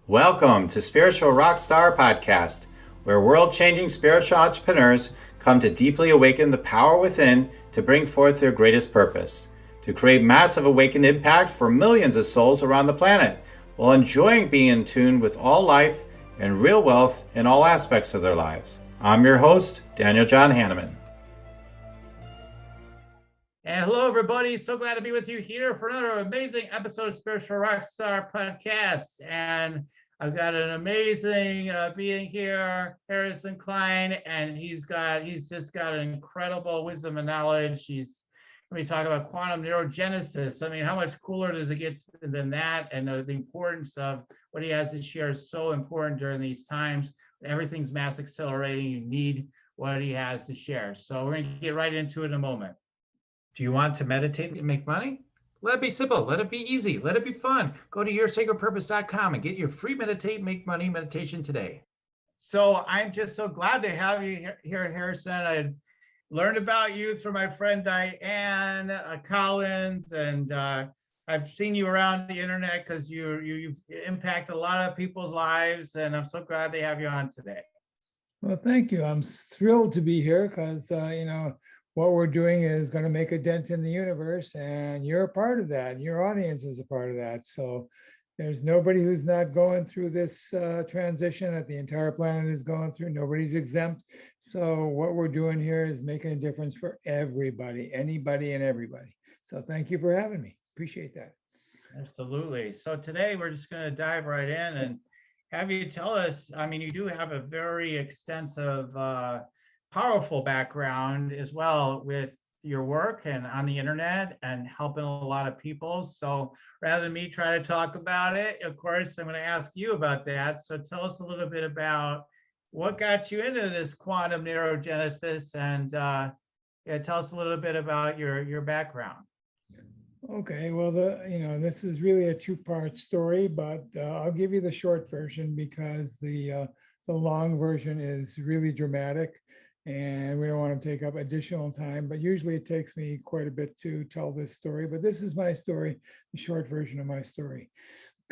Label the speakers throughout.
Speaker 1: Welcome to Spiritual Rockstar Podcast, where world-changing spiritual entrepreneurs come to deeply awaken the power within to bring forth their greatest purpose, to create massive awakened impact for millions of souls around the planet, while enjoying being in tune with all life and real wealth in all aspects of their lives. I'm your host, Daniel John Hanneman.
Speaker 2: And hello, everybody. So glad to be with you here for another amazing episode of Spiritual Rockstar Podcast. And I've got an amazing being here, Harrison Klein, and he's just got an incredible wisdom and knowledge. He's going to be talking about quantum neurogenesis. I mean, how much cooler does it get than that? And the importance of what he has to share is so important during these times. Everything's mass accelerating. You need what he has to share. So we're going to get right into it in a moment. Do you want to meditate and make money? Let it be simple. Let it be easy. Let it be fun. Go to yoursacredpurpose.com and get your free Meditate and Make Money meditation today. So I'm just so glad to have you here, Harrison. I learned about you through my friend Diane Collins, and I've seen you around the internet because you've impacted a lot of people's lives, and I'm so glad to have you on today.
Speaker 3: Well, thank you. I'm thrilled to be here because, what we're doing is going to make a dent in the universe, and you're a part of that, and your audience is a part of that. So there's nobody who's not going through this transition that the entire planet is going through. Nobody's exempt. So what we're doing here is making a difference for everybody, anybody and everybody. So thank you for having me. Appreciate that.
Speaker 2: Absolutely. So today we're just going to dive right in and have you tell us, I mean, you do have a very extensive powerful background as well with your work and on the internet and helping a lot of people. So rather than me try to talk about it, of course, I'm going to ask you about that. So tell us a little bit about what got you into this quantum neurogenesis, and tell us a little bit about your background.
Speaker 3: Okay, well, this is really a two-part story, but I'll give you the short version because the long version is really dramatic, and we don't want to take up additional time, but usually it takes me quite a bit to tell this story, but this is my story, the short version of my story.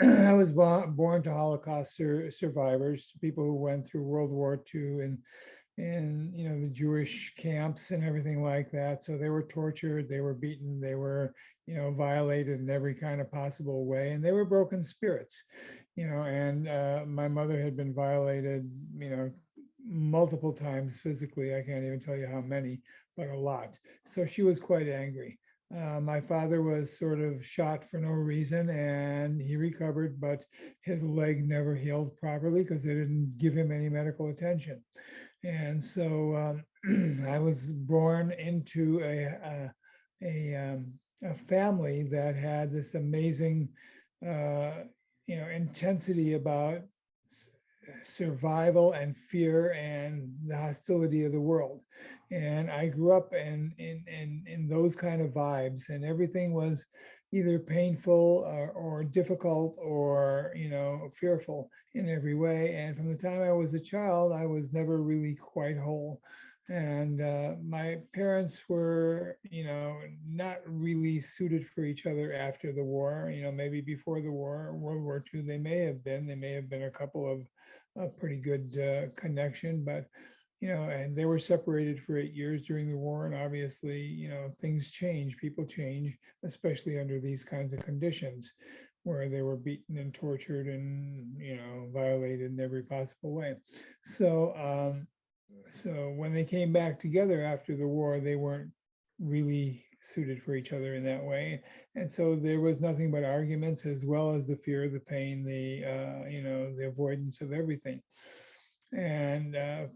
Speaker 3: I was born to Holocaust survivors, people who went through World War II and the Jewish camps and everything like that. So they were tortured, they were beaten, they were violated in every kind of possible way, and they were broken spirits, and my mother had been violated, multiple times physically. I can't even tell you how many, but a lot. So she was quite angry. My father was sort of shot for no reason, and he recovered, but his leg never healed properly because they didn't give him any medical attention. And so I was born into a family that had this amazing, intensity about survival and fear and the hostility of the world. And I grew up in those kind of vibes, and everything was either painful or difficult or fearful in every way. And from the time I was a child, I was never really quite whole. And my parents were, not really suited for each other after the war. Maybe before the war, World War II, they may have been a couple of a pretty good connection, but and they were separated for 8 years during the war. And obviously, things change, people change, especially under these kinds of conditions where they were beaten and tortured and, violated in every possible way. So when they came back together after the war, they weren't really suited for each other in that way. And so there was nothing but arguments, as well as the fear, the pain, the avoidance of everything. And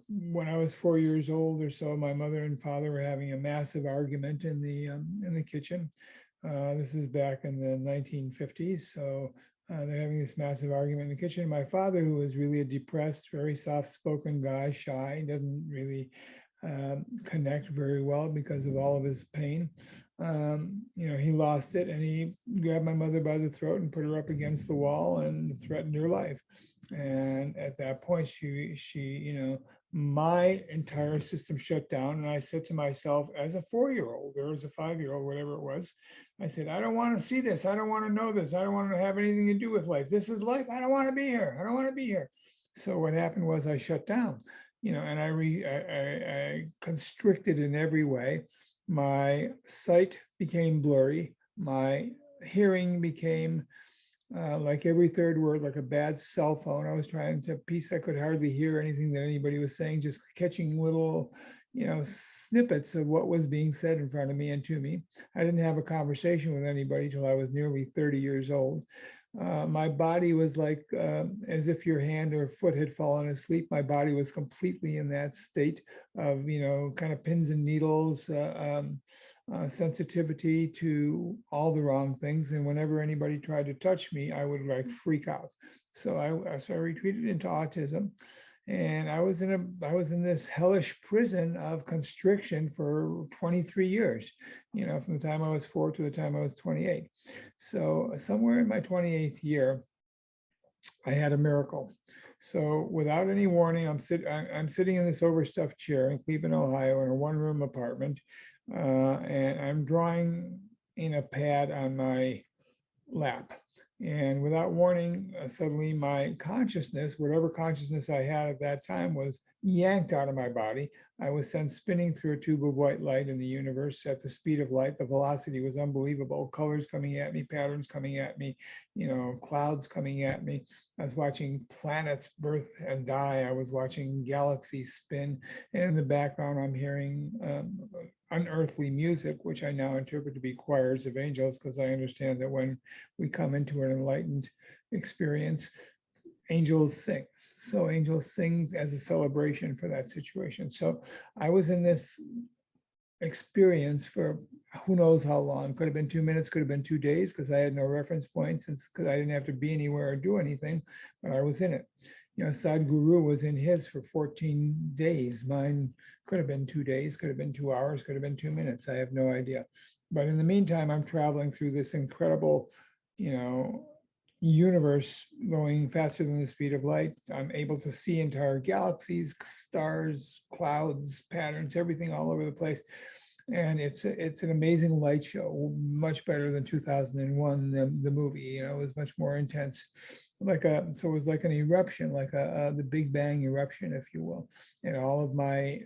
Speaker 3: when I was 4 years old or so, my mother and father were having a massive argument in the kitchen. This is back in the 1950s. So they're having this massive argument in the kitchen. My father, who was really a depressed, very soft-spoken guy, shy, doesn't really connect very well because of all of his pain. He lost it, and he grabbed my mother by the throat and put her up against the wall and threatened her life. And at that point, my entire system shut down. And I said to myself, as a 4-year-old or as a 5-year-old, whatever it was, I said, I don't want to see this. I don't want to know this. I don't want to have anything to do with life. This is life. I don't want to be here. I don't want to be here. So what happened was I shut down, and I constricted in every way. My sight became blurry. My hearing became like every third word, like a bad cell phone. I was trying to piece. I could hardly hear anything that anybody was saying, just catching little, snippets of what was being said in front of me and to me. I didn't have a conversation with anybody till I was nearly 30 years old. My body was like as if your hand or foot had fallen asleep. My body was completely in that state of, kind of pins and needles, sensitivity to all the wrong things. And whenever anybody tried to touch me, I would like freak out. So I retreated into autism. And I was in this hellish prison of constriction for 23 years, from the time I was 4 to the time I was 28. So somewhere in my 28th year, I had a miracle. So without any warning, I'm sitting in this overstuffed chair in Cleveland, Ohio, in a one-room apartment, and I'm drawing in a pad on my lap. And without warning, suddenly my consciousness, whatever consciousness I had at that time, was yanked out of my body. I was sent spinning through a tube of white light in the universe at the speed of light. The velocity was unbelievable. Colors coming at me, patterns coming at me, clouds coming at me. I was watching planets birth and die. I was watching galaxies spin. And in the background, I'm hearing unearthly music, which I now interpret to be choirs of angels, because I understand that when we come into an enlightened experience, angels sing. So angels sing as a celebration for that situation. So I was in this experience for who knows how long. Could have been 2 minutes, could have been 2 days, because I had no reference points, because I didn't have to be anywhere or do anything, but I was in it. Sadhguru was in his for 14 days. Mine could have been 2 days, could have been 2 hours, could have been 2 minutes. I have no idea. But in the meantime, I'm traveling through this incredible, universe going faster than the speed of light. I'm able to see entire galaxies, stars, clouds, patterns, everything all over the place. And it's an amazing light show, much better than 2001, the movie. It was much more intense. So it was like an eruption, like the Big Bang eruption, if you will. And all of my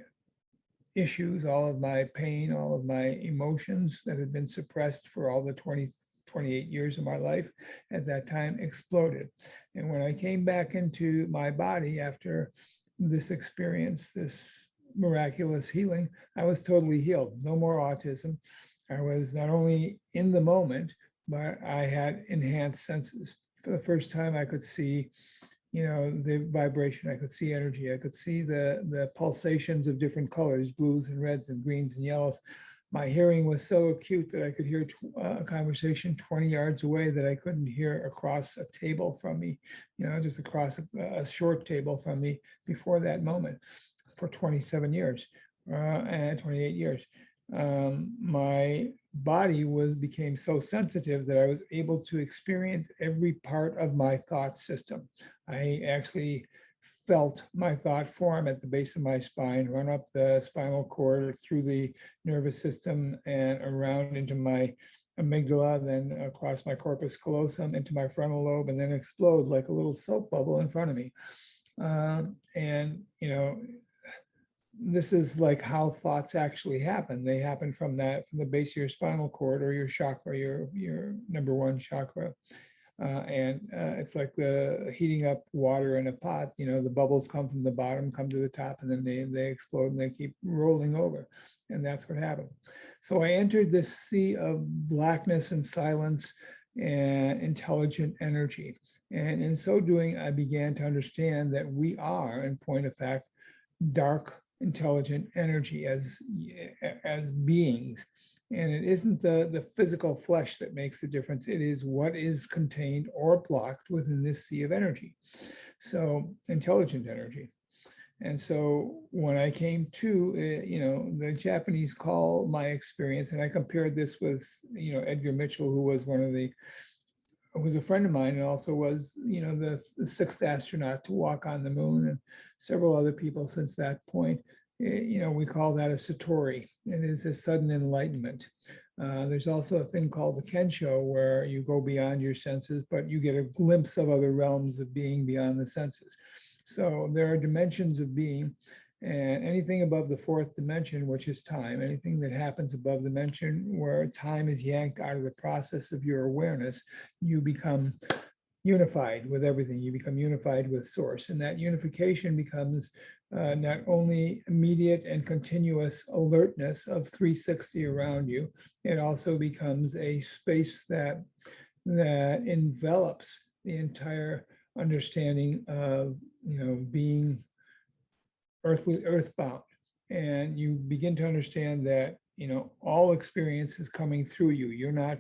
Speaker 3: issues, all of my pain, all of my emotions that had been suppressed for all the 28 years of my life at that time exploded. And when I came back into my body after this experience, this miraculous healing, I was totally healed. No more autism. I was not only in the moment, but I had enhanced senses. For the first time, I could see, the vibration. I could see energy. I could see the pulsations of different colors, blues and reds and greens and yellows. My hearing was so acute that I could hear a conversation 20 yards away that I couldn't hear across a table from me, just across a short table from me before that moment for 27 years and 28 years. My body became so sensitive that I was able to experience every part of my thought system. I actually felt my thought form at the base of my spine, run up the spinal cord, through the nervous system and around into my amygdala, then across my corpus callosum into my frontal lobe, and then explode like a little soap bubble in front of me. This is like how thoughts actually happen. They happen from the base of your spinal cord or your chakra, your number one chakra. It's like the heating up water in a pot. The bubbles come from the bottom, come to the top, and then they explode and they keep rolling over. And that's what happened. So I entered this sea of blackness and silence and intelligent energy. And in so doing, I began to understand that we are, in point of fact, dark, intelligent energy as beings. And it isn't the physical flesh that makes the difference. It is what is contained or blocked within this sea of energy. So intelligent energy. And so when I came to, the Japanese call my experience, and I compared this with, Edgar Mitchell, who was was a friend of mine, and also was, the sixth astronaut to walk on the moon, and several other people since that point. We call that a satori. It is a sudden enlightenment. There's also a thing called the Kensho, where you go beyond your senses, but you get a glimpse of other realms of being beyond the senses. So there are dimensions of being, and anything above the fourth dimension, which is time, anything that happens above the dimension where time is yanked out of the process of your awareness, you become unified with everything. You become unified with source, and that unification becomes not only immediate and continuous alertness of 360 around you, it also becomes a space that envelops the entire understanding of, being earthbound. And you begin to understand that, all experience is coming through you. You're not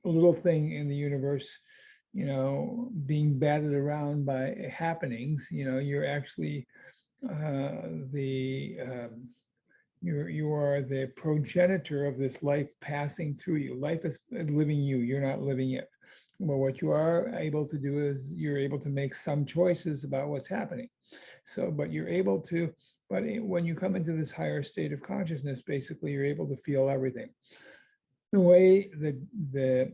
Speaker 3: a little thing in the universe, being batted around by happenings. You're actually you are the progenitor of this life passing through you. Life is living you. You're not living it. Well, what you are able to do is you're able to make some choices about what's happening. So, but you're able to, when you come into this higher state of consciousness, basically you're able to feel everything. The way the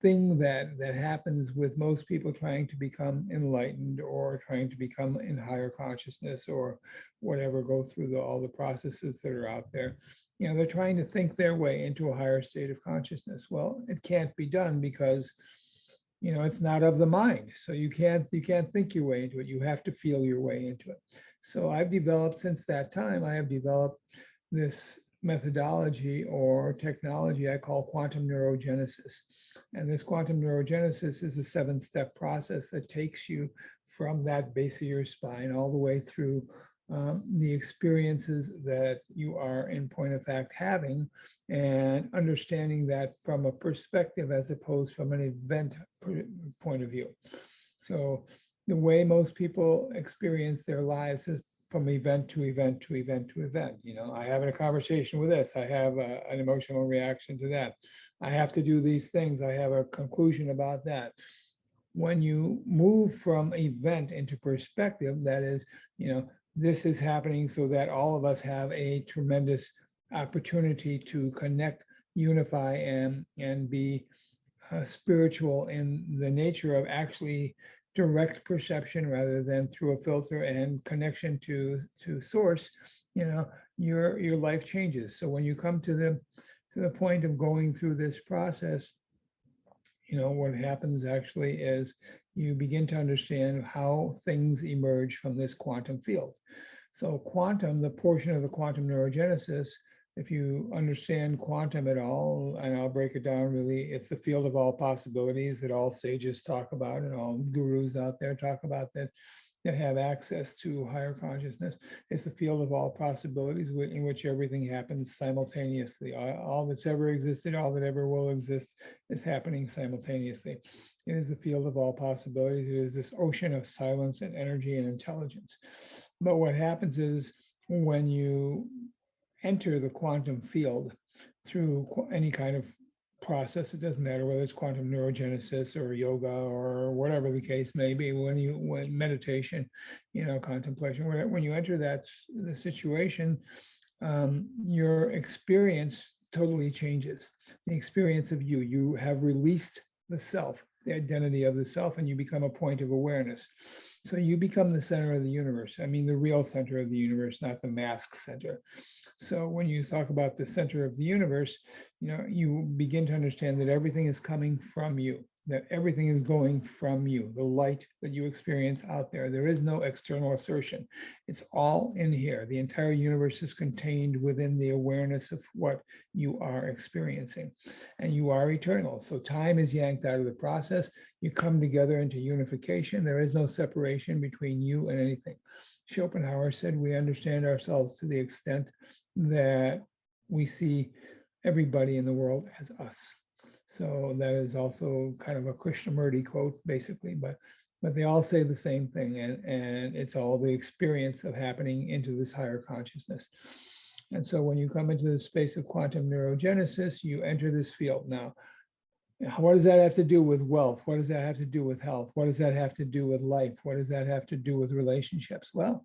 Speaker 3: thing that happens with most people trying to become enlightened or trying to become in higher consciousness or whatever, go through all the processes that are out there, they're trying to think their way into a higher state of consciousness. Well, it can't be done because it's not of the mind. So you can't think your way into it. You have to feel your way into it. So I've developed, since that time, I have developed this methodology or technology I call quantum neurogenesis. And this quantum neurogenesis is a 7-step process that takes you from that base of your spine all the way through the experiences that you are in point of fact having, and understanding that from a perspective as opposed from an event point of view. So the way most people experience their lives is from event to event to event to event. I have a conversation with this, I have an emotional reaction to that, I have to do these things, I have a conclusion about that. When you move from event into perspective, that is, this is happening so that all of us have a tremendous opportunity to connect, unify, and be spiritual in the nature of actually direct perception rather than through a filter and connection to source. Your life changes. So when you come to the point of going through this process, what happens actually is you begin to understand how things emerge from this quantum field. So quantum, the portion of the quantum neurogenesis, if you understand quantum at all, and I'll break it down really, it's the field of all possibilities that all sages talk about and all gurus out there talk about, that have access to higher consciousness. It's the field of all possibilities in which everything happens simultaneously. All that's ever existed, all that ever will exist is happening simultaneously. It is the field of all possibilities. It is this ocean of silence and energy and intelligence. But what happens is when you enter the quantum field through any kind of process, it doesn't matter whether it's quantum neurogenesis or yoga or whatever the case may be, when meditation, contemplation, when you enter the situation, your experience totally changes. The experience of you have released the self, the identity of the self, and you become a point of awareness. So you become the center of the universe. I mean, the real center of the universe, not the mask center. So when you talk about the center of the universe, you begin to understand that everything is coming from you, that everything is going from you, the light that you experience out there. There is no external assertion. It's all in here. The entire universe is contained within the awareness of what you are experiencing. And you are eternal. So time is yanked out of the process. You come together into unification. There is no separation between you and anything. Schopenhauer said we understand ourselves to the extent that we see everybody in the world as us. So that is also kind of a Krishnamurti quote, basically, but they all say the same thing, and it's all the experience of happening into this higher consciousness. And so when you come into the space of quantum neurogenesis, you enter this field. Now, what does that have to do with wealth? What does that have to do with health? What does that have to do with life? What does that have to do with relationships? Well,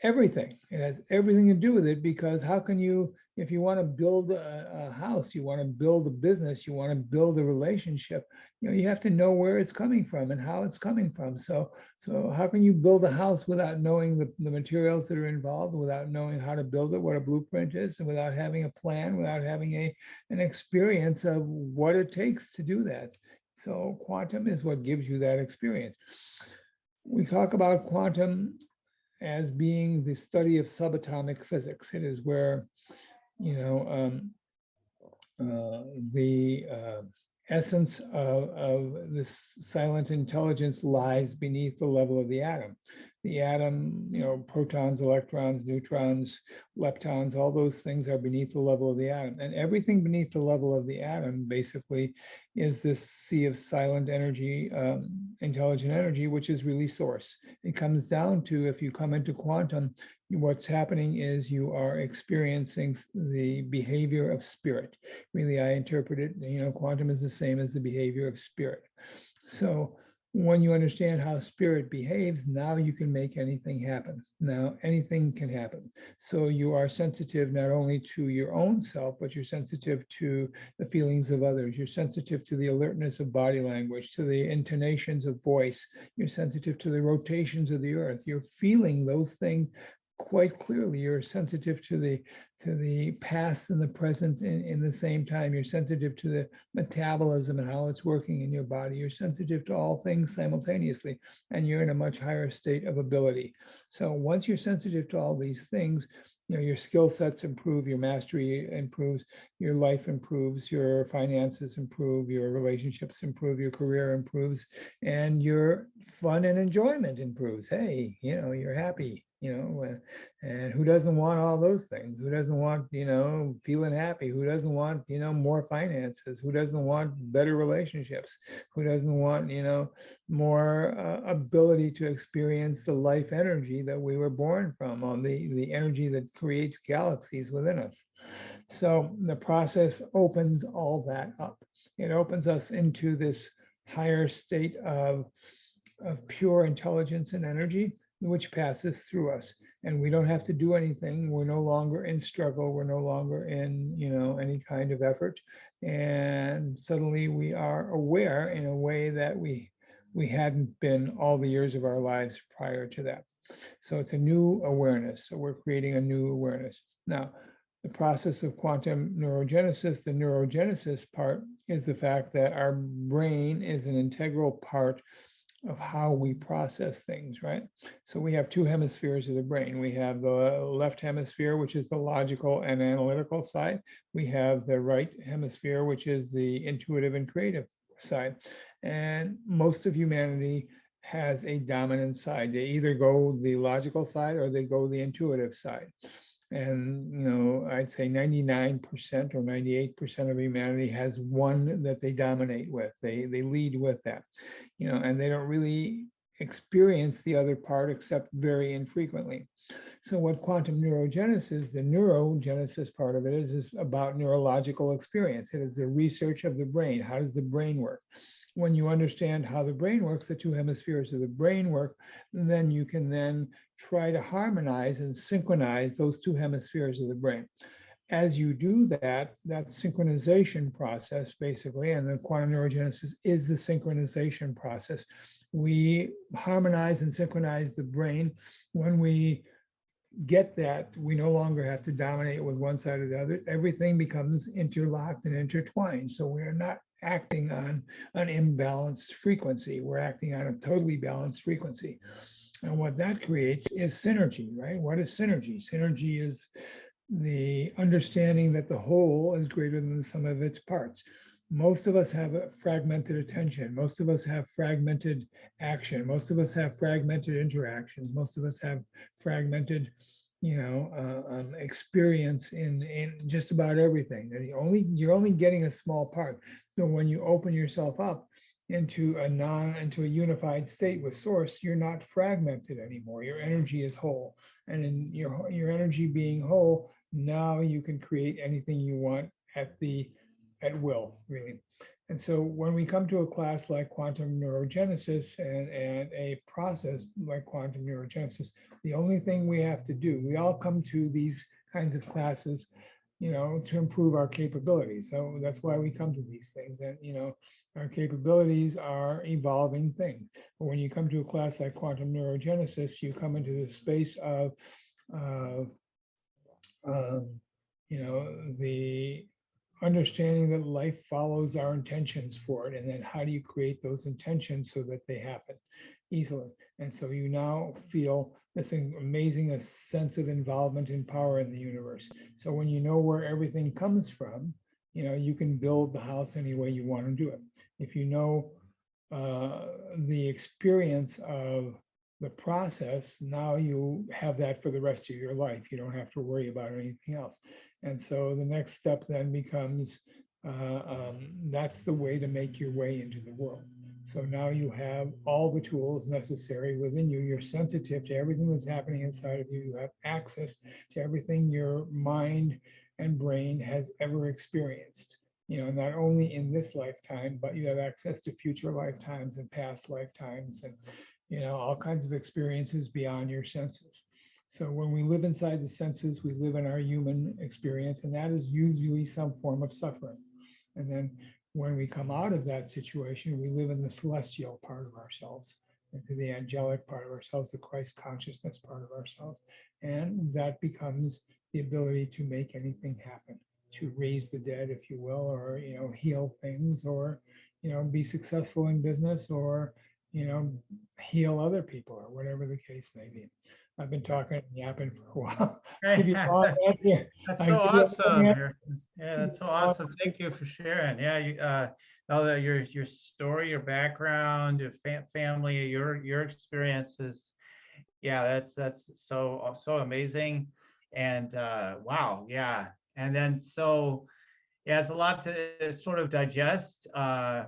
Speaker 3: everything. It has everything to do with it, because how can you, if you want to build a house, you want to build a business, you want to build a relationship, you have to know where it's coming from and how it's coming from. So how can you build a house without knowing the materials that are involved, without knowing how to build it, what a blueprint is, and without having a plan, without having an experience of what it takes to do that? So quantum is what gives you that experience. We talk about quantum as being the study of subatomic physics. It is where, you know, the essence of this silent intelligence lies beneath the level of the atom. The atom, protons, electrons, neutrons, leptons, all those things are beneath the level of the atom. And everything beneath the level of the atom basically is this sea of silent energy, intelligent energy, which is really source. It comes down to, if you come into quantum, what's happening is you are experiencing the behavior of spirit. Really, I interpret it, quantum is the same as the behavior of spirit. So when you understand how spirit behaves, now you can make anything happen. Now anything can happen. So you are sensitive not only to your own self, but you're sensitive to the feelings of others. You're sensitive to the alertness of body language, to the intonations of voice. You're sensitive to the rotations of the earth. You're feeling those things quite clearly. You're sensitive to the past and the present in the same time. You're sensitive to the metabolism and how it's working in your body. You're sensitive to all things simultaneously, and you're in a much higher state of ability. So once you're sensitive to all these things, your skill sets improve, your mastery improves, your life improves, your finances improve, your relationships improve, your career improves, and your fun and enjoyment improves. Hey, you're happy. And who doesn't want all those things? Who doesn't want, feeling happy? Who doesn't want, more finances? Who doesn't want better relationships? Who doesn't want, more ability to experience the life energy that we were born from, on the energy that creates galaxies within us? So the process opens all that up. It opens us into this higher state of pure intelligence and energy, which passes through us, and we don't have to do anything. We're no longer in struggle. We're no longer in, any kind of effort, and suddenly we are aware in a way that we hadn't been all the years of our lives prior to that. So it's a new awareness. So we're creating a new awareness. Now, the process of quantum neurogenesis, the neurogenesis part, is the fact that our brain is an integral part of how we process things, right? So we have two hemispheres of the brain. We have the left hemisphere, which is the logical and analytical side. We have the right hemisphere, which is the intuitive and creative side. And most of humanity has a dominant side. They either go the logical side or they go the intuitive side. And, I'd say 99% or 98% of humanity has one that they dominate with. They lead with that, and they don't really experience the other part except very infrequently. So what quantum neurogenesis, the neurogenesis part of it is about neurological experience. It is the research of the brain. How does the brain work? When you understand how the brain works, the two hemispheres of the brain work, then you can then try to harmonize and synchronize those two hemispheres of the brain. As you do that synchronization process, basically, and the quantum neurogenesis is the synchronization process. We harmonize and synchronize the brain. When we get that, we no longer have to dominate with one side or the other. Everything becomes interlocked and intertwined. So we're not acting on an imbalanced frequency. We're acting on a totally balanced frequency. And what that creates is synergy, right? What is synergy? Synergy is the understanding that the whole is greater than the sum of its parts. Most of us have a fragmented attention. Most of us have fragmented action. Most of us have fragmented interactions. Most of us have fragmented, experience in just about everything. And you're only getting a small part. So when you open yourself up into a unified state with source, you're not fragmented anymore. Your energy is whole. And in your energy being whole, now you can create anything you want at will, really. And so when we come to a class like Quantum Neurogenesis and a process like Quantum Neurogenesis, the only thing we have to do, we all come to these kinds of classes, to improve our capabilities. So that's why we come to these things. And, our capabilities are evolving things. But when you come to a class like Quantum Neurogenesis, you come into the space of, um, the understanding that life follows our intentions for it. And then how do you create those intentions so that they happen easily? And so you now feel this amazing sense of involvement and power in the universe. So when you know where everything comes from, you can build the house any way you want to do it. If you know the experience of the process, now you have that for the rest of your life. You don't have to worry about anything else. And so the next step then becomes, that's the way to make your way into the world. So now you have all the tools necessary within you. You're sensitive to everything that's happening inside of you. You have access to everything your mind and brain has ever experienced. Not only in this lifetime, but you have access to future lifetimes and past lifetimes and, all kinds of experiences beyond your senses. So when we live inside the senses, we live in our human experience, and that is usually some form of suffering. And then when we come out of that situation, we live in the celestial part of ourselves, into the angelic part of ourselves, the Christ consciousness part of ourselves. And that becomes the ability to make anything happen, to raise the dead, if you will, or, heal things, or, be successful in business, or, heal other people, or whatever the case may be. I've been talking and yapping for a while. Give you a long answer.
Speaker 2: That's
Speaker 3: I
Speaker 2: so
Speaker 3: give you a long
Speaker 2: awesome.
Speaker 3: answer.
Speaker 2: Yeah, that's so awesome. Thank you for sharing. Yeah, you all that your story, your background, your family, your experiences. Yeah, that's so amazing. And wow, yeah. And then so yeah, it's a lot to sort of digest. Um,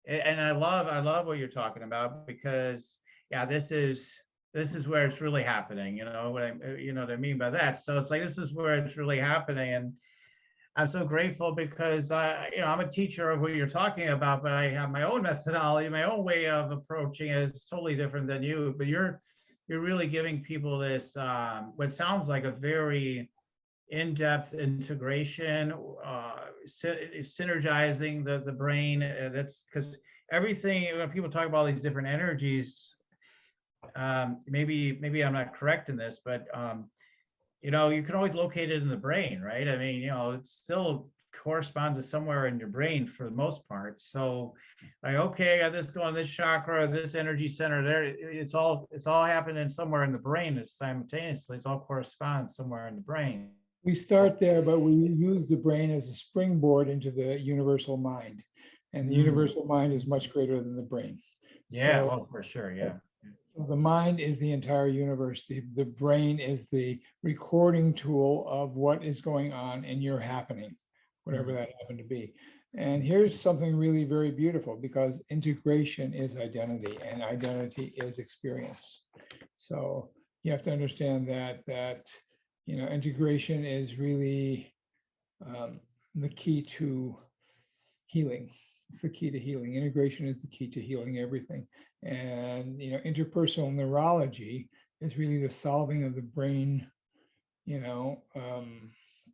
Speaker 2: and I love what you're talking about, because yeah, this is where it's really happening. You know what I mean by that. So it's like, this is where it's really happening. And I'm so grateful, because I'm a teacher of what you're talking about, but I have my own methodology, my own way of approaching it is totally different than you. But you're really giving people this what sounds like a very in-depth integration, synergizing the brain. That's because everything, when people talk about all these different energies, maybe I'm not correct in this, but you can always locate it in the brain, right? I mean, it still corresponds to somewhere in your brain for the most part. So, like, okay, I got this going, this chakra, this energy center there. It's all happening somewhere in the brain. It's simultaneously. It's all corresponds somewhere in the brain.
Speaker 3: We start there, but we use the brain as a springboard into the universal mind. And the universal mind is much greater than the brain.
Speaker 2: Yeah,
Speaker 3: So,
Speaker 2: well, for sure. Yeah.
Speaker 3: so the mind is the entire universe. The brain is the recording tool of what is going on in your happening, whatever that happened to be. And here's something really very beautiful, because integration is identity and identity is experience. So you have to understand that integration is really the key to healing. It's the key to healing. Integration is the key to healing everything. And interpersonal neurology is really the solving of the brain,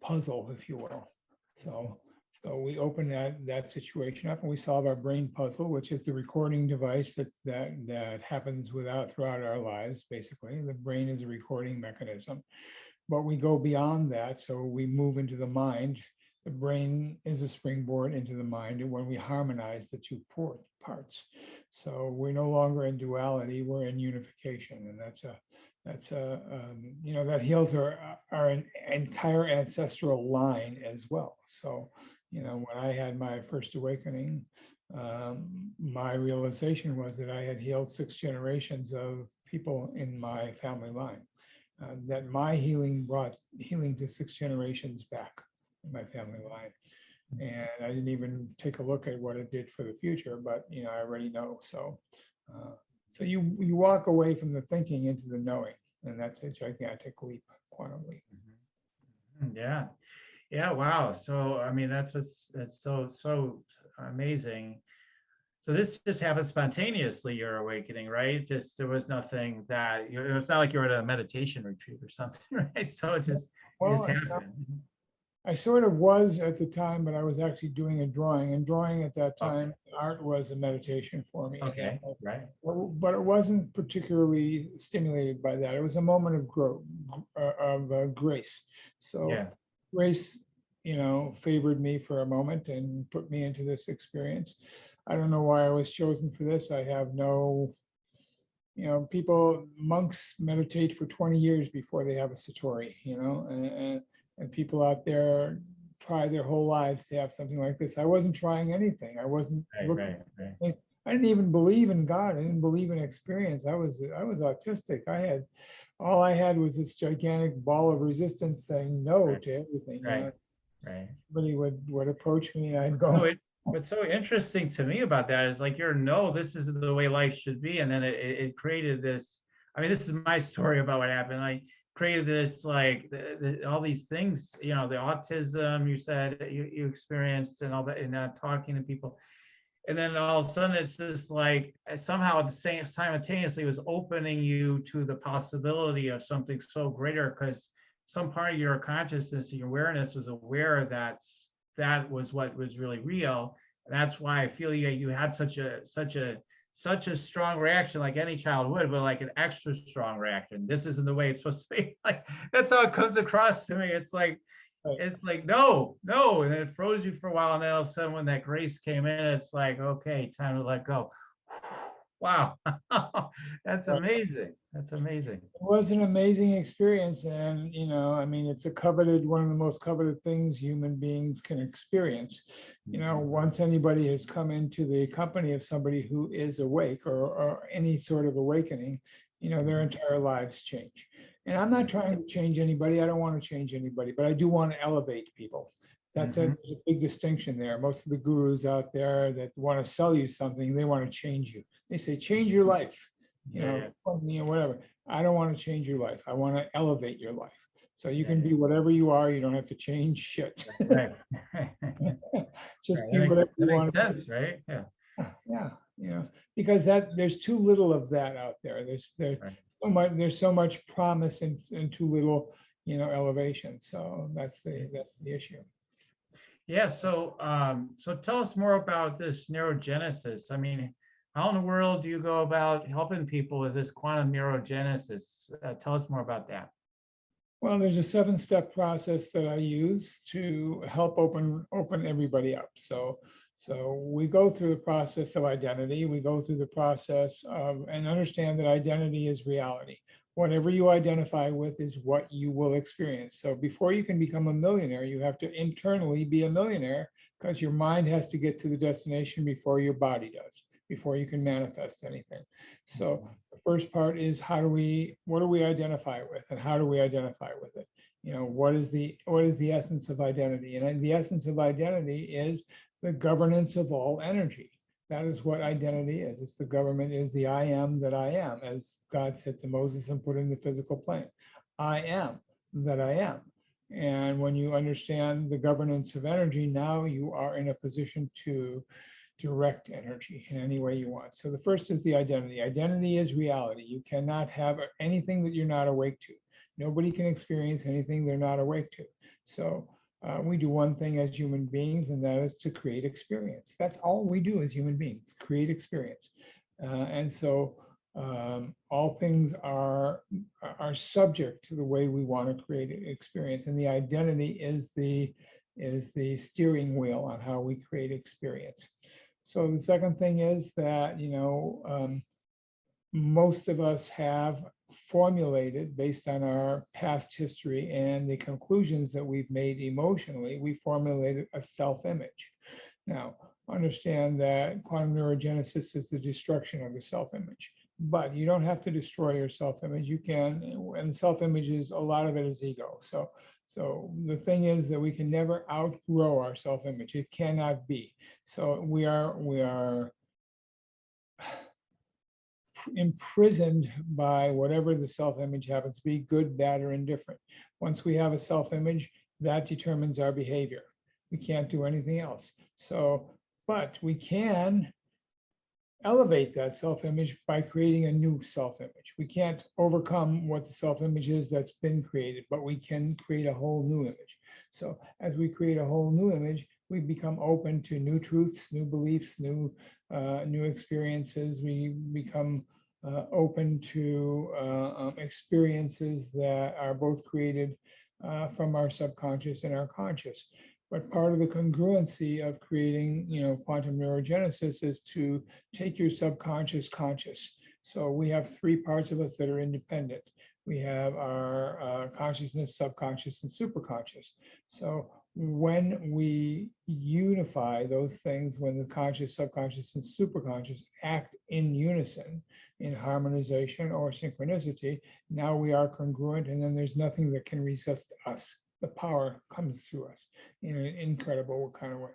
Speaker 3: puzzle, if you will. So we open that situation up, and we solve our brain puzzle, which is the recording device that happens throughout our lives. Basically, the brain is a recording mechanism. But we go beyond that, so we move into the mind. The brain is a springboard into the mind, and when we harmonize the two parts, so we're no longer in duality, we're in unification, and that heals our entire ancestral line as well. So, when I had my first awakening, my realization was that I had healed 6 generations of people in my family line. That my healing brought healing to 6 generations back in my family line. And I didn't even take a look at what it did for the future, but I already know. So you walk away from the thinking into the knowing, and that's a gigantic leap, quantum leap.
Speaker 2: Yeah. Yeah, wow. So I mean, that's so amazing. So this just happened spontaneously, your awakening, right? Just there was nothing that it's not like you were at a meditation retreat or something, right? So it just
Speaker 3: Well,
Speaker 2: happened.
Speaker 3: I sort of was at the time, but I was actually doing a drawing, and drawing at that time, art was a meditation for me.
Speaker 2: Okay, right.
Speaker 3: But it wasn't particularly stimulated by that. It was a moment of growth, of grace. So
Speaker 2: Yeah.
Speaker 3: grace, favored me for a moment and put me into this experience. I don't know why I was chosen for this. I have no, monks meditate for 20 years before they have a satori, and people out there try their whole lives to have something like this. I wasn't trying anything. I wasn't looking.
Speaker 2: Right.
Speaker 3: I didn't even believe in God. I didn't believe in experience. I was autistic. All I had was this gigantic ball of resistance saying no to everything.
Speaker 2: Right.
Speaker 3: Somebody would approach me and I'd go.
Speaker 2: So what's so interesting to me about that is like no, this is the way life should be, and then it created this. I mean, this is my story about what happened. Like created this like all these things, the autism you said you experienced and all that, and talking to people. And then all of a sudden it's just like somehow at the same simultaneously was opening you to the possibility of something so greater, because some part of your consciousness and your awareness was aware that was what was really real. And that's why I feel you had such a strong reaction, like any child would, but like an extra strong reaction. This isn't the way it's supposed to be. Like that's how it comes across to me. It's like no, and then it froze you for a while, and then all of a sudden when that grace came in, it's like, okay, time to let go. Wow. That's amazing. That's amazing.
Speaker 3: It was an amazing experience. And, it's one of the most coveted things human beings can experience. Once anybody has come into the company of somebody who is awake or any sort of awakening, their entire lives change. And I'm not trying to change anybody. I don't want to change anybody, but I do want to elevate people. There's a big distinction there. Most of the gurus out there that want to sell you something, they want to change you. They say, change your life, whatever. I don't want to change your life. I want to elevate your life. So you can be whatever you are. You don't have to change shit.
Speaker 2: Right.
Speaker 3: Just be whatever you want.
Speaker 2: That makes sense, right? Yeah.
Speaker 3: Yeah. Because there's too little of that out there. There's so much promise and too little, elevation. So that's the issue.
Speaker 2: Yeah. So tell us more about this neurogenesis. I mean, how in the world do you go about helping people with this quantum neurogenesis? Tell us more about that.
Speaker 3: Well, there's a 7-step process that I use to help open everybody up. So we go through the process of identity. We go through the process of and understand that identity is reality. Whatever you identify with is what you will experience. So before you can become a millionaire, you have to internally be a millionaire, because your mind has to get to the destination before your body does, before you can manifest anything. So the first part is what do we identify with, and how do we identify with it? What is the essence of identity? And the essence of identity is the governance of all energy. That is what identity is. It's the government, is the I am that I am, as God said to Moses and put in the physical plane. I am that I am. And when you understand the governance of energy, now you are in a position to direct energy in any way you want. So the first is the identity. Identity is reality. You cannot have anything that you're not awake to. Nobody can experience anything they're not awake to. So we do one thing as human beings, and that is to create experience. That's all we do as human beings, create experience. And so all things are subject to the way we want to create experience. And the identity is the steering wheel on how we create experience. So the second thing is that, most of us have formulated, based on our past history and the conclusions that we've made emotionally, we formulated a self-image. Now, understand that quantum neurogenesis is the destruction of the self-image, but you don't have to destroy your self-image. You can, and self-image is, a lot of it is ego. So the thing is that we can never outgrow our self-image. It cannot be. So we are imprisoned by whatever the self-image happens to be, good, bad, or indifferent. Once we have a self-image, that determines our behavior. We can't do anything else. So, But we can elevate that self-image by creating a new self-image. We can't overcome what the self-image is that's been created, but we can create a whole new image. So as we create a whole new image, we become open to new truths, new beliefs, new experiences. We become open to experiences that are both created from our subconscious and our conscious. But part of the congruency of creating, quantum neurogenesis is to take your subconscious conscious. So we have three parts of us that are independent. We have our consciousness, subconscious, and superconscious. So when we unify those things, when the conscious, subconscious, and superconscious act in unison, in harmonization or synchronicity, now we are congruent, and then there's nothing that can resist us. The power comes through us in an incredible kind of way.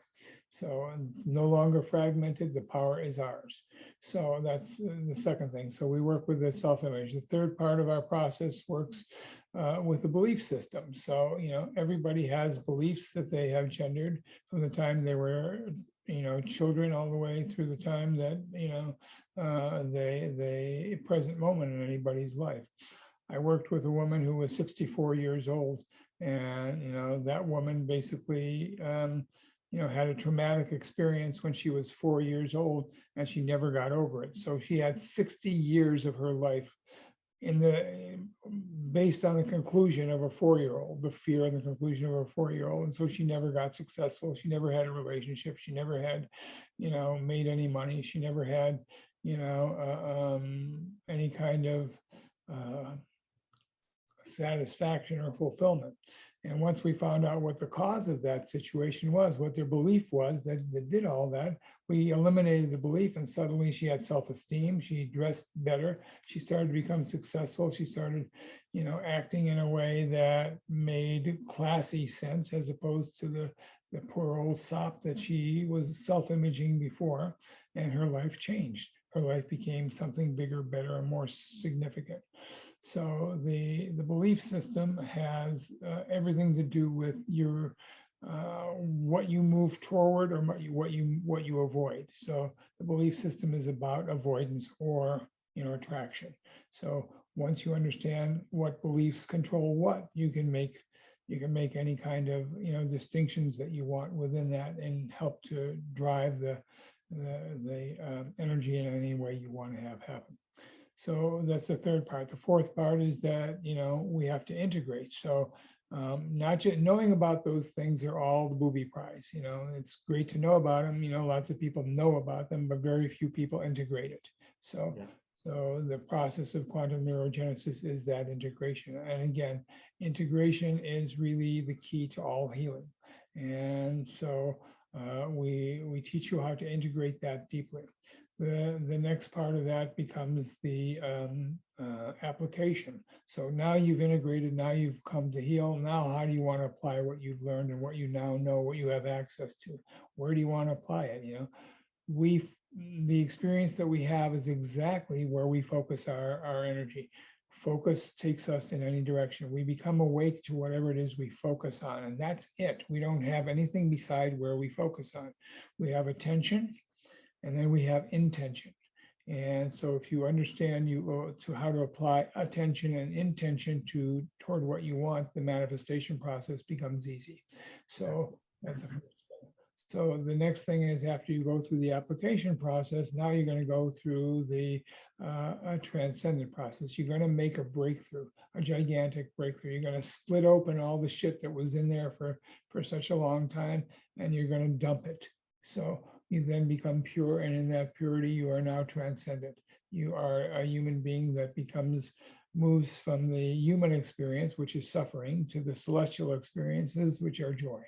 Speaker 3: So no longer fragmented, the power is ours. So that's the second thing. So we work with the self-image. The third part of our process works with the belief system. So, everybody has beliefs that they have gendered from the time they were, children all the way through the time that, they present moment in anybody's life. I worked with a woman who was 64 years old, and that woman basically had a traumatic experience when she was 4 years old, and she never got over it. So she had 60 years of her life based on the conclusion of a 4-year-old, the fear and the conclusion of a 4-year-old. And so she never got successful. She never had a relationship. She never had, made any money. She never had, any kind of satisfaction or fulfillment. And once we found out what the cause of that situation was, what their belief was that did all that, we eliminated the belief, and suddenly she had self-esteem. She dressed better. She started to become successful. She started, acting in a way that made classy sense, as opposed to the poor old sop that she was self-imaging before. And her life changed. Her life became something bigger, better, and more significant. So the belief system has everything to do with your what you move toward or what you avoid. So the belief system is about avoidance or attraction. So once you understand what beliefs control what, you can make any kind of distinctions that you want within that, and help to drive the energy in any way you want to have happen. So that's the third part. The fourth part is that, we have to integrate. So not just knowing about those things are all the booby prize. It's great to know about them. Lots of people know about them, but very few people integrate it. So, So the process of quantum neurogenesis is that integration. And again, integration is really the key to all healing. And so we teach you how to integrate that deeply. The next part of that becomes the application. So now you've integrated, now you've come to heal. Now, how do you want to apply what you've learned and what you now know, what you have access to? Where do you want to apply it? The experience that we have is exactly where we focus our energy. Focus takes us in any direction. We become awake to whatever it is we focus on, and that's it. We don't have anything beside where we focus on. We have attention, and then we have intention. And so if you understand to how to apply attention and intention toward what you want, the manifestation process becomes easy. So that's the first thing. So the next thing is, after you go through the application process, now you're going to go through the transcendent process. You're going to make a breakthrough, a gigantic breakthrough. You're going to split open all the shit that was in there for such a long time, and you're going to dump it. So you then become pure, and in that purity, you are now transcendent. You are a human being that moves from the human experience, which is suffering, to the celestial experiences, which are joy.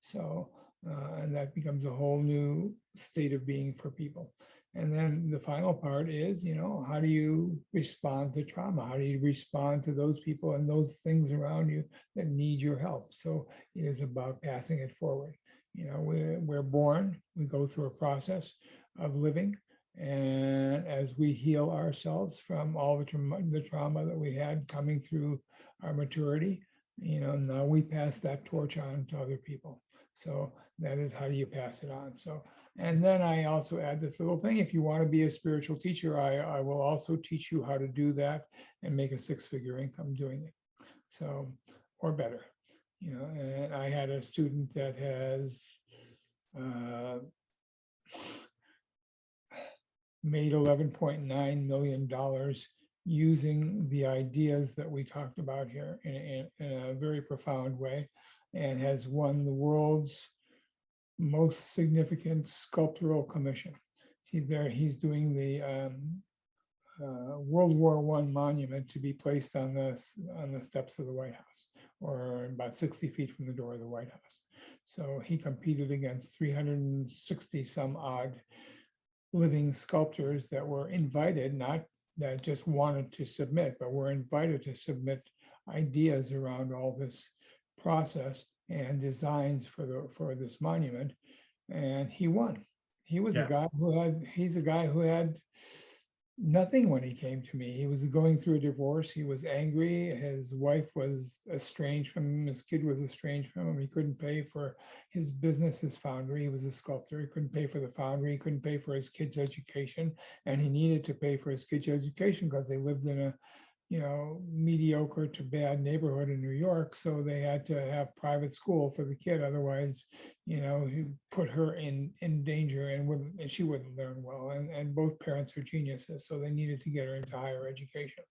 Speaker 3: So, and that becomes a whole new state of being for people. And then the final part is, how do you respond to trauma? How do you respond to those people and those things around you that need your help? So it is about passing it forward. We're born, we go through a process of living, and as we heal ourselves from all the trauma that we had coming through our maturity, now we pass that torch on to other people. So that is how you pass it on. So, and then I also add this little thing, if you want to be a spiritual teacher, I will also teach you how to do that and make a 6-figure income doing it. So, or better, and I had a student that has made $11.9 million using the ideas that we talked about here in a very profound way, and has won the world's most significant sculptural commission. He's doing the World War I monument to be placed on the steps of the White House, or about 60 feet from the door of the White House. So he competed against 360 some odd living sculptors that were invited, not that just wanted to submit, but were invited to submit ideas around all this process and designs for this monument, and he won. He was
Speaker 2: Yeah.
Speaker 3: a guy he's a guy who had nothing when he came to me. He was going through a divorce. He was angry. His wife was estranged from him. His kid was estranged from him. He couldn't pay for his business, his foundry. He was a sculptor. He couldn't pay for the foundry. He couldn't pay for his kids' education. And he needed to pay for his kids' education because they lived in a mediocre to bad neighborhood in New York. So they had to have private school for the kid. Otherwise, he put her in danger, and she wouldn't learn well. And both parents are geniuses. So they needed to get her into higher education.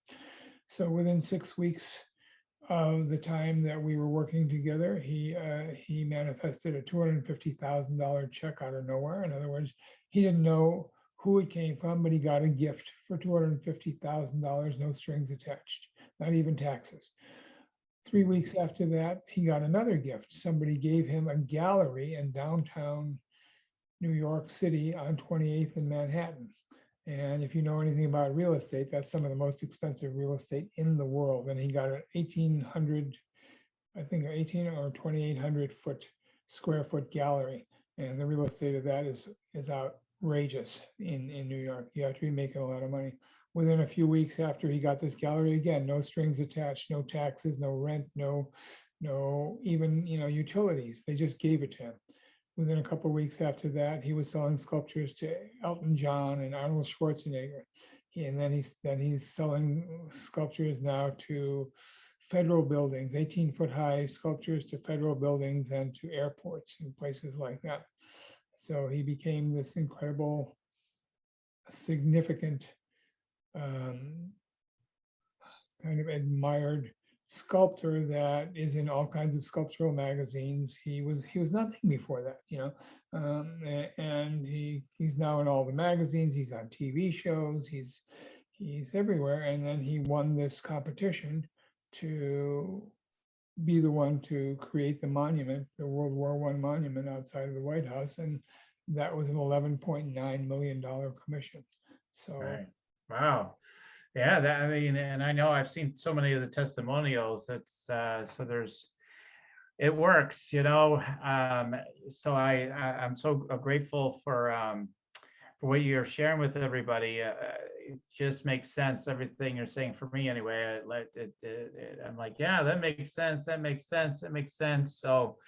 Speaker 3: So within 6 weeks of the time that we were working together, he manifested a $250,000 check out of nowhere. In other words, he didn't know who it came from, but he got a gift for $250,000, no strings attached, not even taxes. 3 weeks after that, he got another gift. Somebody gave him a gallery in downtown New York City on 28th and Manhattan. And if you know anything about real estate, that's some of the most expensive real estate in the world. And he got an 1,800, I think 18 or 2,800 square foot gallery. And the real estate of that is outrageous in New York. You have to be making a lot of money. Within a few weeks after he got this gallery, again, no strings attached, no taxes, no rent, no even utilities. They just gave it to him. Within a couple of weeks after that, he was selling sculptures to Elton John and Arnold Schwarzenegger. And then he's selling sculptures now to federal buildings, 18-foot high sculptures to federal buildings and to airports and places like that. So he became this incredible, significant, kind of admired sculptor that is in all kinds of sculptural magazines. He was nothing before that, and he's now in all the magazines. He's on TV shows. He's everywhere. And then he won this competition to be the one to create the monument, the World War I monument outside of the White House, and that was an $11.9 million commission. So,
Speaker 2: Right. Wow. Yeah, and I know I've seen so many of the testimonials. It's so it works, So I'm so grateful for what you're sharing with everybody. It just makes sense. Everything you're saying, for me anyway. I'm like, yeah, that makes sense. That makes sense. That makes sense. So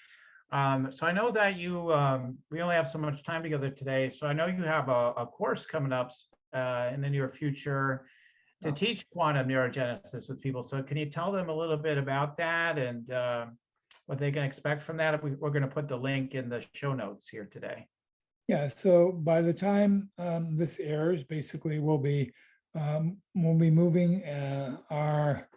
Speaker 2: I know that we only have so much time together today. So I know you have a course coming up in the near future to teach quantum neurogenesis with people. So can you tell them a little bit about that and what they can expect from that? We're going to put the link in the show notes here today.
Speaker 3: Yeah, so by the time this airs, basically we'll be moving our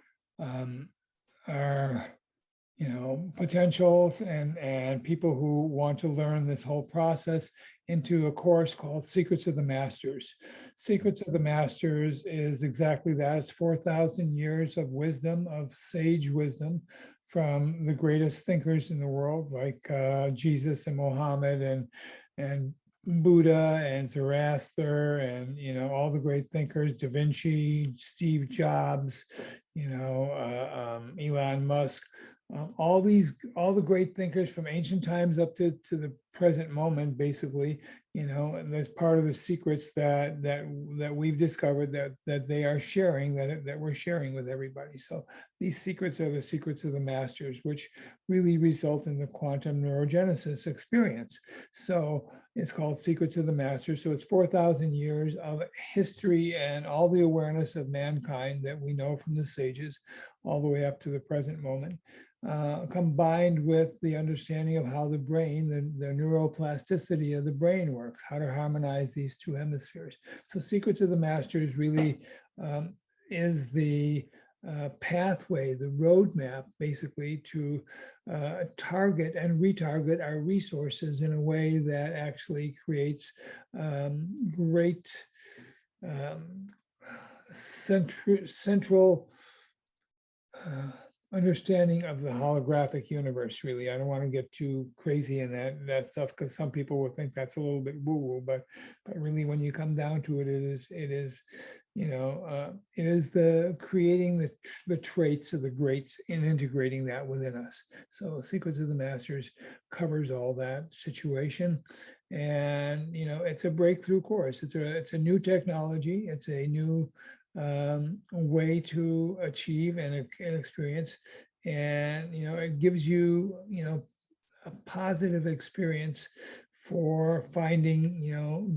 Speaker 3: potentials and people who want to learn this whole process into a course called Secrets of the Masters. Secrets of the Masters is exactly that. It's 4,000 years of wisdom, of sage wisdom from the greatest thinkers in the world, like Jesus and Mohammed and Buddha and Zoroaster and all the great thinkers, Da Vinci, Steve Jobs, Elon Musk. All the great thinkers from ancient times up to the present moment, basically, and that's part of the secrets that we've discovered that they are sharing, that we're sharing with everybody. So these secrets are the secrets of the masters, which really result in the quantum neurogenesis experience. So it's called Secrets of the Masters. So it's 4,000 years of history and all the awareness of mankind that we know from the sages, all the way up to the present moment. Combined with the understanding of how the brain, the neuroplasticity of the brain works, how to harmonize these two hemispheres. So Secrets of the Masters really is the pathway, the roadmap, basically, to target and retarget our resources in a way that actually creates great central understanding of the holographic universe. Really, I don't want to get too crazy in that stuff, because some people will think that's a little bit woo-woo, but really, when you come down to it, it is the creating the traits of the greats and integrating that within us. So Secrets of the Masters covers all that situation, and it's a breakthrough course. It's a new technology. It's a new way to achieve and experience, and it gives you a positive experience for finding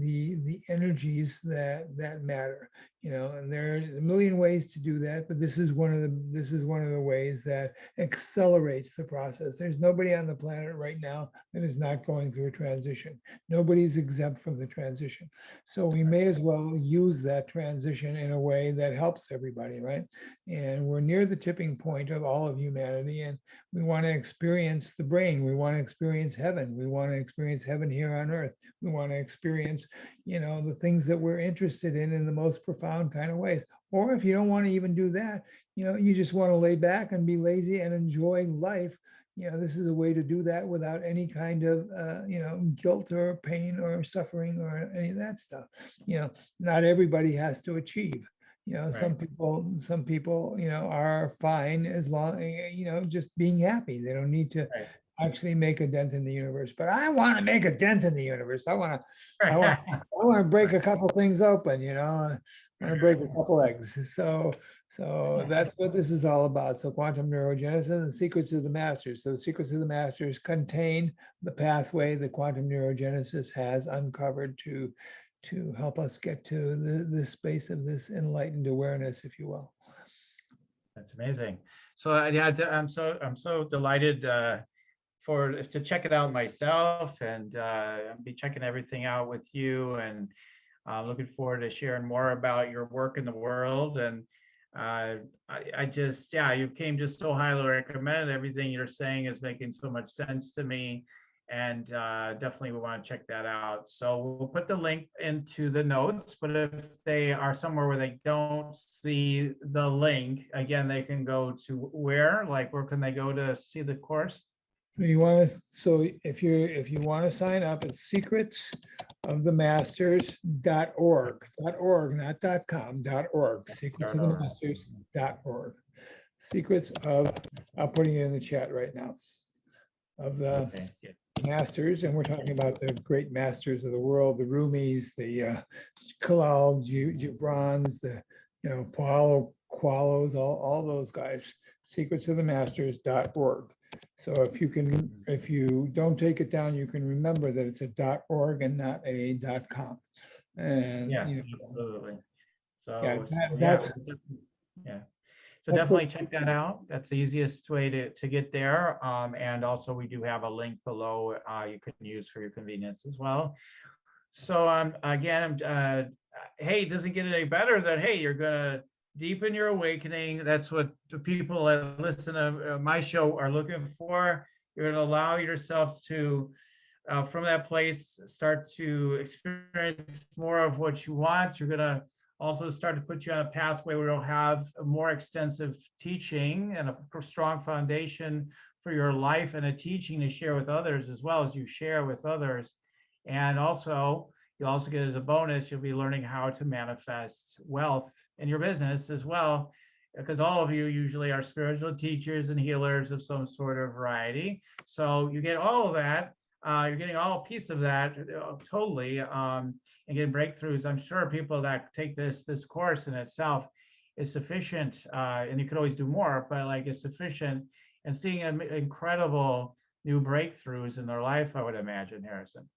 Speaker 3: the energies that matter, and there's a million ways to do that, but this is one of the ways that accelerates the process. There's nobody on the planet right now that is not going through a transition. Nobody's exempt from the transition, so we may as well use that transition in a way that helps everybody, right? And we're near the tipping point of all of humanity, and we want to experience the brain. We want to experience heaven. We want to experience heaven here on earth. We want to experience, the things that we're interested in the most profound kind of ways. Or if you don't want to even do that, you just want to lay back and be lazy and enjoy life. This is a way to do that without any kind of, guilt or pain or suffering or any of that stuff. Not everybody has to achieve.
Speaker 2: Right.
Speaker 3: Some people, are fine as long, just being happy. They don't need to
Speaker 2: Right.
Speaker 3: actually make a dent in the universe. But I want to make a dent in the universe. I want to break a couple things open. I want to break a couple eggs. So that's what this is all about. So Quantum Neurogenesis and Secrets of the Masters. So the Secrets of the Masters contain the pathway that Quantum Neurogenesis has uncovered to help us get to the space of this enlightened awareness, if you will.
Speaker 2: That's amazing. So yeah, I'm so delighted to check it out myself, and I'll be checking everything out with you, and looking forward to sharing more about your work in the world. And I just, you came just so highly recommended. Everything you're saying is making so much sense to me, and definitely we want to check that out. So we'll put the link into the notes, but if they are somewhere where they don't see the link, again, they can go to where can they go to see the course?
Speaker 3: So if you want to sign up, it's secretsofthemasters.org, not .com, .org, secretsofthemasters.org. Secrets of, I'm putting it in the chat right now, of the masters, and we're talking about the great masters of the world, the Rumis, the Khalil Gibrans, the Paulo Coelhos, all those guys. Secretsofthemasters.org. So if you don't take it down, you can remember that it's a .org and not a .com. And
Speaker 2: absolutely. So So definitely check that out. That's the easiest way to get there. And also we do have a link below you can use for your convenience as well. So again, hey, it doesn't get any better than, hey, you're gonna deepen your awakening. That's what the people that listen to my show are looking for. You're gonna allow yourself to, from that place, start to experience more of what you want. You're gonna also start to put you on a pathway where you'll have a more extensive teaching and a strong foundation for your life, and a teaching to share with others as well as you share with others. And also, you'll also get as a bonus, you'll be learning how to manifest wealth in your business as well, because all of you usually are spiritual teachers and healers of some sort of variety. So you get all of that you're getting all a piece of that totally, and getting breakthroughs. I'm sure people that take this course in itself is sufficient, and you could always do more, but like it's sufficient, and seeing incredible new breakthroughs in their life, I would imagine, Harrison.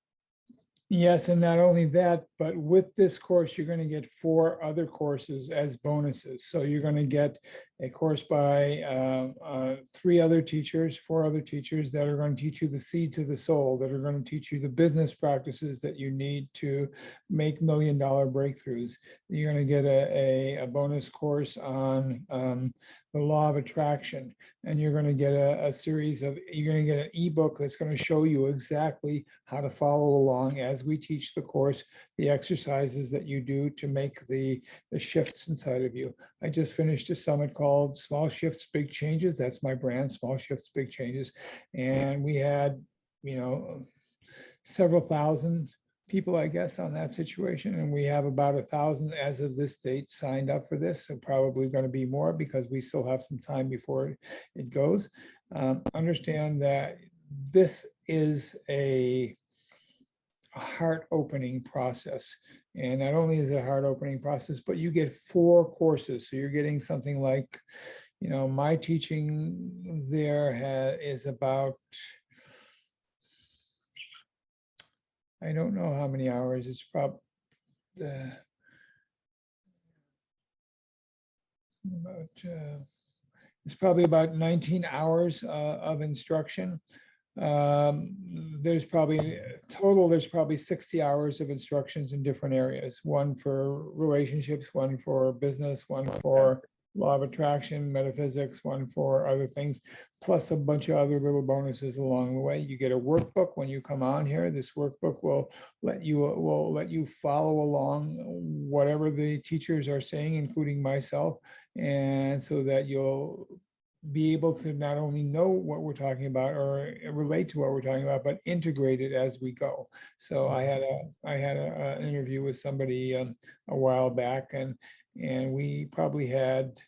Speaker 3: Yes, and not only that, but with this course, you're going to get 4 other courses as bonuses. So you're going to get a course by 4 other teachers that are going to teach you the seeds of the soul, that are going to teach you the business practices that you need to make $1 million breakthroughs. You're going to get a bonus course on the law of attraction, and you're going to get you're going to get an ebook that's going to show you exactly how to follow along as we teach the course, the exercises that you do to make the shifts inside of you. I just finished a summit called Small Shifts, Big Changes. That's my brand, Small Shifts, Big Changes. And we had, several thousand people, I guess, on that situation. And we have about 1,000 as of this date signed up for this. So probably going to be more because we still have some time before it goes. Understand that this is a heart-opening process. And not only is it a heart-opening process, but you get 4 courses. So you're getting something like, my teaching there is about, I don't know how many hours. It's probably about 19 hours of instruction. There's probably 60 hours of instructions in different areas, one for relationships, one for business, one for law of attraction, metaphysics, one for other things, plus a bunch of other little bonuses along the way. You get a workbook when you come on here. This workbook will let you follow along whatever the teachers are saying, including myself, and so that you'll be able to not only know what we're talking about or relate to what we're talking about, but integrate it as we go. So I had an interview with somebody a while back, and we probably had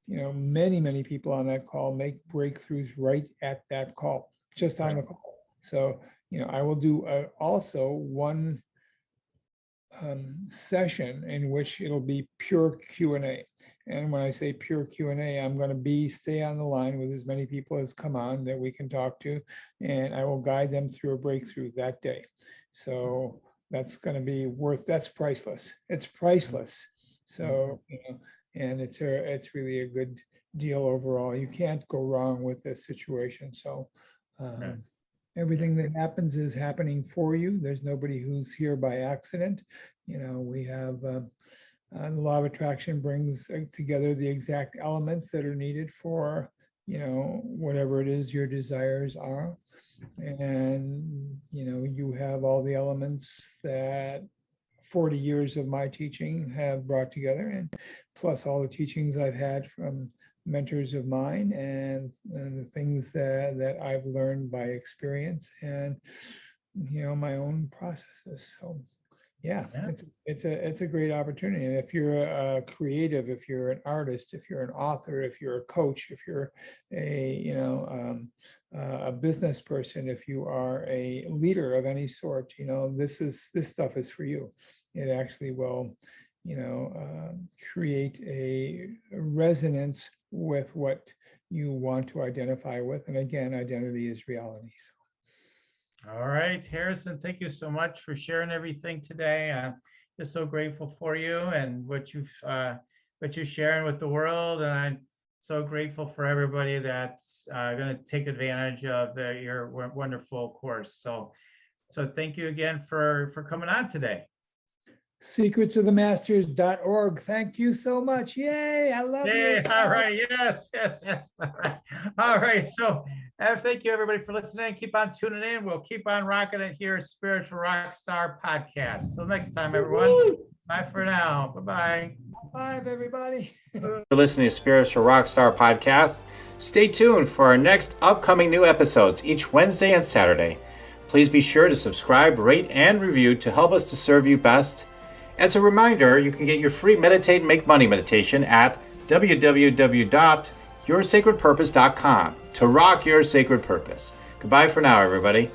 Speaker 3: many people on that call make breakthroughs right at that call, just on the call. So I will do also one session in which it'll be pure Q&A. And when I say pure Q&A, I'm going to stay on the line with as many people as come on that we can talk to, and I will guide them through a breakthrough that day. So that's going to be that's priceless. It's priceless. So, and it's really a good deal overall. You can't go wrong with this situation. So everything that happens is happening for you. There's nobody who's here by accident. We have the law of attraction brings together the exact elements that are needed for, whatever it is your desires are. And, you have all the elements that 40 years of my teaching have brought together, and plus all the teachings I've had from mentors of mine, and the things that I've learned by experience and, my own processes. So it's a great opportunity. And if you're a creative, if you're an artist, if you're an author, if you're a coach, if you're a business person, if you are a leader of any sort, this stuff is for you. It actually will, create a resonance with what you want to identify with. And again, identity is reality. So.
Speaker 2: All right, Harrison, thank you so much for sharing everything today. I'm just so grateful for you and what you're sharing with the world. And I'm so grateful for everybody that's going to take advantage of your wonderful course. So thank you again for coming on today.
Speaker 3: secretsofthemasters.org. Thank you so much. Yay, I love you.
Speaker 2: All right. Yes. All right. So thank you, everybody, for listening. Keep on tuning in. We'll keep on rocking it here, Spiritual Rockstar Podcast. Till next time, everyone. Woo! Bye for now. Bye-bye.
Speaker 3: Bye, everybody.
Speaker 1: For listening to Spiritual Rockstar Podcast, stay tuned for our next upcoming new episodes each Wednesday and Saturday. Please be sure to subscribe, rate, and review to help us to serve you best. As a reminder, you can get your free Meditate and Make Money meditation at www.yoursacredpurpose.com to rock your sacred purpose. Goodbye for now, everybody.